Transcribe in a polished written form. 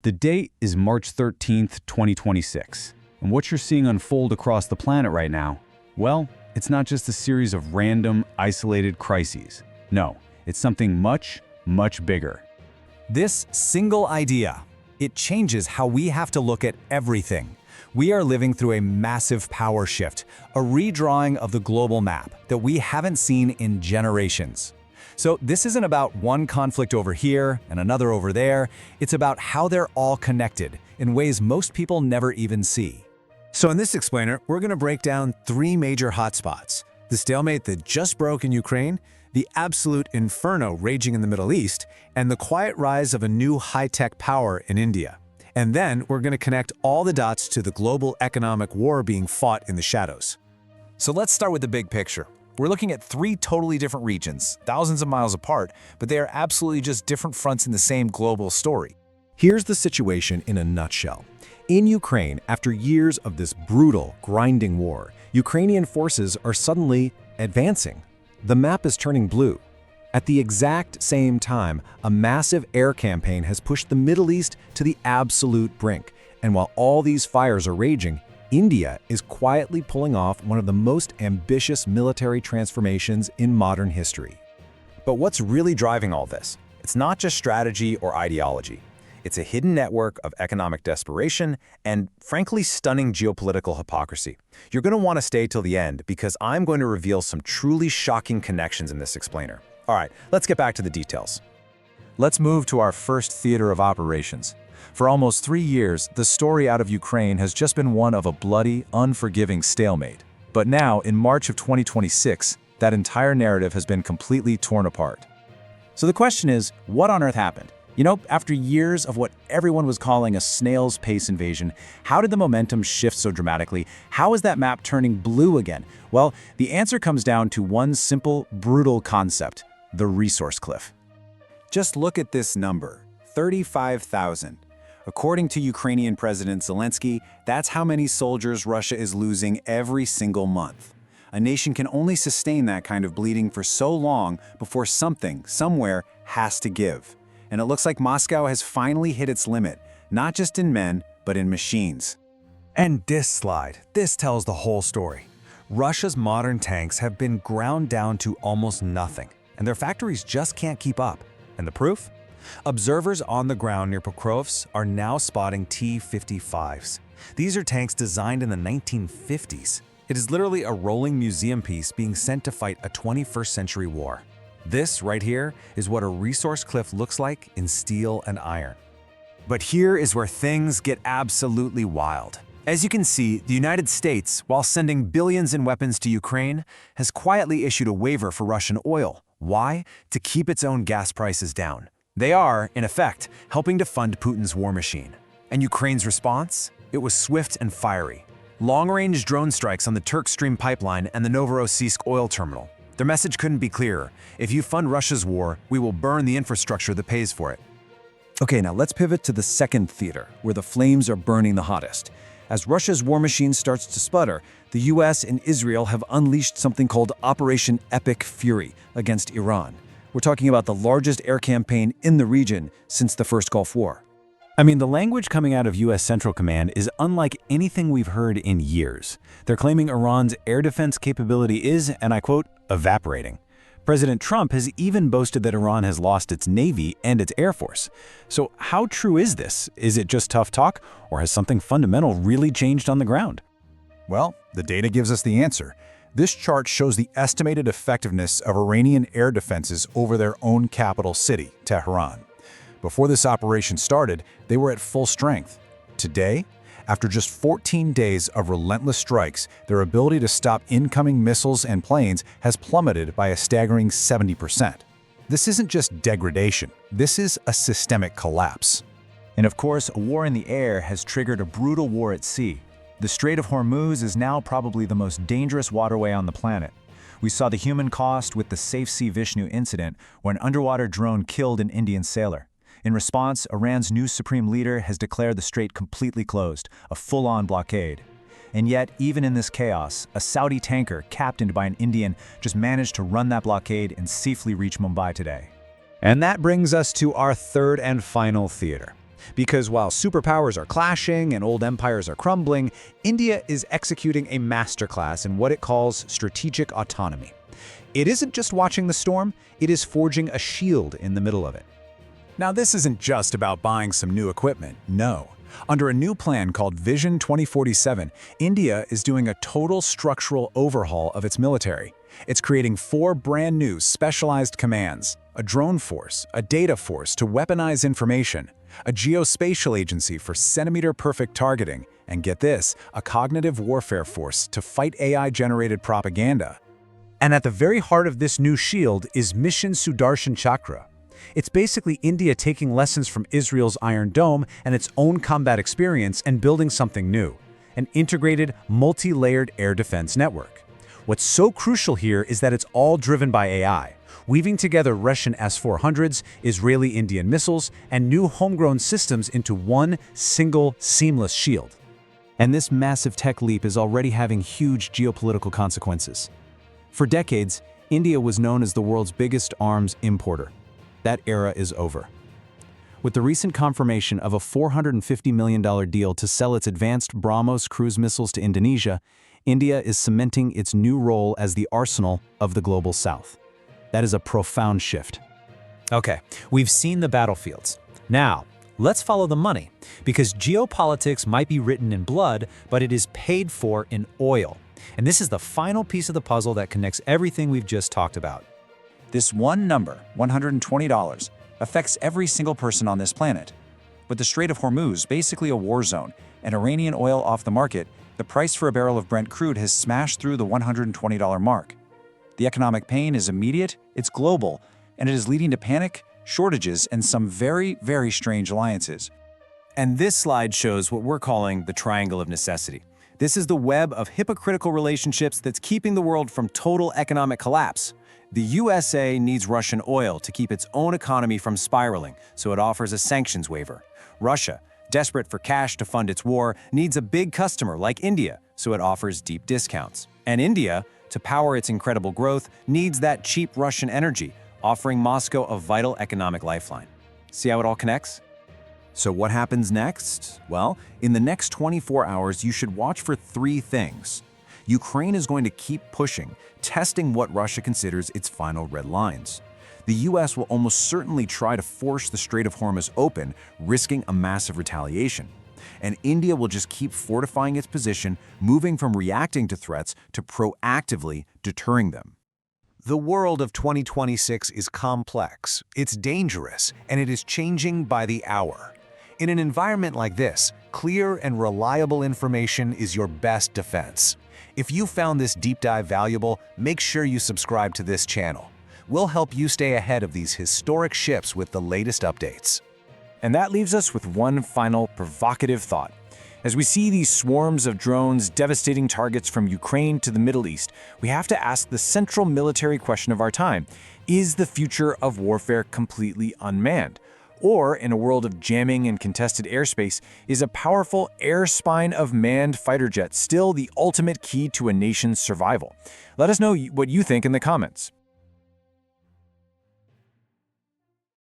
The date is March 13th, 2026, and what you're seeing unfold across the planet right now, well, it's not just a series of random, isolated crises. No, it's something much, much bigger. This single idea, it changes how we have to look at everything. We are living through a massive power shift, a redrawing of the global map that we haven't seen in generations. So this isn't about one conflict over here and another over there. It's about how they're all connected in ways most people never even see. So in this explainer, we're going to break down three major hotspots: the stalemate that just broke in Ukraine, the absolute inferno raging in the Middle East, and the quiet rise of a new high-tech power in India. And then we're going to connect all the dots to the global economic war being fought in the shadows. So let's start with the big picture. We're looking at three totally different regions, thousands of miles apart, but they are absolutely just different fronts in the same global story. Here's the situation in a nutshell. In Ukraine, after years of this brutal, grinding war, Ukrainian forces are suddenly advancing. The map is turning blue. At the exact same time, a massive air campaign has pushed the Middle East to the absolute brink. And while all these fires are raging, India is quietly pulling off one of the most ambitious military transformations in modern history. But what's really driving all this? It's not just strategy or ideology. It's a hidden network of economic desperation and, frankly, stunning geopolitical hypocrisy. You're going to want to stay till the end because I'm going to reveal some truly shocking connections in this explainer. All right, let's get back to the details. Let's move to our first theater of operations. For almost 3 years, the story out of Ukraine has just been one of a bloody, unforgiving stalemate. But now, in March of 2026, that entire narrative has been completely torn apart. So the question is, what on earth happened? You know, after years of what everyone was calling a snail's pace invasion, how did the momentum shift so dramatically? How is that map turning blue again? Well, the answer comes down to one simple, brutal concept: the resource cliff. Just look at this number, 35,000. According to Ukrainian President Zelensky, that's how many soldiers Russia is losing every single month. A nation can only sustain that kind of bleeding for so long before something, somewhere, has to give. And it looks like Moscow has finally hit its limit, not just in men, but in machines. And this slide, this tells the whole story. Russia's modern tanks have been ground down to almost nothing, and their factories just can't keep up. And the proof? Observers on the ground near Pokrovsk are now spotting T-55s. These are tanks designed in the 1950s. It is literally a rolling museum piece being sent to fight a 21st century war. This right here is what a resource cliff looks like in steel and iron. But here is where things get absolutely wild. As you can see, the United States, while sending billions in weapons to Ukraine, has quietly issued a waiver for Russian oil. Why? To keep its own gas prices down. They are, in effect, helping to fund Putin's war machine. And Ukraine's response? It was swift and fiery. Long-range drone strikes on the Turk Stream pipeline and the Novorossiysk oil terminal. Their message couldn't be clearer. If you fund Russia's war, we will burn the infrastructure that pays for it. Okay, now let's pivot to the second theater, where the flames are burning the hottest. As Russia's war machine starts to sputter, the US and Israel have unleashed something called Operation Epic Fury against Iran. We're talking about the largest air campaign in the region since the first Gulf War. I mean, the language coming out of US Central Command is unlike anything we've heard in years. They're claiming Iran's air defense capability is, and I quote, evaporating. President Trump has even boasted that Iran has lost its Navy and its Air Force. So how true is this? Is it just tough talk, or has something fundamental really changed on the ground? Well, the data gives us the answer. This chart shows the estimated effectiveness of Iranian air defenses over their own capital city, Tehran. Before this operation started, they were at full strength. Today, after just 14 days of relentless strikes, their ability to stop incoming missiles and planes has plummeted by a staggering 70%. This isn't just degradation, this is a systemic collapse. And of course, a war in the air has triggered a brutal war at sea. The Strait of Hormuz is now probably the most dangerous waterway on the planet. We saw the human cost with the Safe Sea Vishnu incident, where an underwater drone killed an Indian sailor. In response, Iran's new supreme leader has declared the strait completely closed, a full-on blockade. And yet, even in this chaos, a Saudi tanker captained by an Indian just managed to run that blockade and safely reach Mumbai today. And that brings us to our third and final theater. Because while superpowers are clashing and old empires are crumbling, India is executing a masterclass in what it calls strategic autonomy. It isn't just watching the storm, it is forging a shield in the middle of it. Now, this isn't just about buying some new equipment, no. Under a new plan called Vision 2047, India is doing a total structural overhaul of its military. It's creating 4 brand new specialized commands: a drone force, a data force to weaponize information, a geospatial agency for centimeter-perfect targeting, and get this, a cognitive warfare force to fight AI-generated propaganda. And at the very heart of this new shield is Mission Sudarshan Chakra. It's basically India taking lessons from Israel's Iron Dome and its own combat experience and building something new, an integrated, multi-layered air defense network. What's so crucial here is that it's all driven by AI, weaving together Russian S-400s, Israeli Indian missiles, and new homegrown systems into one single, seamless shield. And this massive tech leap is already having huge geopolitical consequences. For decades, India was known as the world's biggest arms importer. That era is over. With the recent confirmation of a $450 million deal to sell its advanced BrahMos cruise missiles to Indonesia, India is cementing its new role as the arsenal of the global south. That is a profound shift. Okay, we've seen the battlefields. Now, let's follow the money, because geopolitics might be written in blood, but it is paid for in oil. And this is the final piece of the puzzle that connects everything we've just talked about. This one number, $120, affects every single person on this planet. With the Strait of Hormuz basically a war zone and Iranian oil off the market, the price for a barrel of Brent crude has smashed through the $120 mark. The economic pain is immediate, it's global, and it is leading to panic, shortages, and some very, very strange alliances. And this slide shows what we're calling the triangle of necessity. This is the web of hypocritical relationships that's keeping the world from total economic collapse. The USA needs Russian oil to keep its own economy from spiraling, so it offers a sanctions waiver. Russia, desperate for cash to fund its war, needs a big customer like India, so it offers deep discounts. And India, to power its incredible growth, needs that cheap Russian energy, offering Moscow a vital economic lifeline. See how it all connects? So what happens next? Well, in the next 24 hours, you should watch for 3 things. Ukraine is going to keep pushing, testing what Russia considers its final red lines. The US will almost certainly try to force the Strait of Hormuz open, risking a massive retaliation. And India will just keep fortifying its position, moving from reacting to threats to proactively deterring them. The world of 2026 is complex, it's dangerous, and it is changing by the hour. In an environment like this, clear and reliable information is your best defense. If you found this deep dive valuable, make sure you subscribe to this channel. We'll help you stay ahead of these historic shifts with the latest updates. And that leaves us with one final provocative thought. As we see these swarms of drones devastating targets from Ukraine to the Middle East, we have to ask the central military question of our time. Is the future of warfare completely unmanned? Or, in a world of jamming and contested airspace, is a powerful air spine of manned fighter jets still the ultimate key to a nation's survival? Let us know what you think in the comments.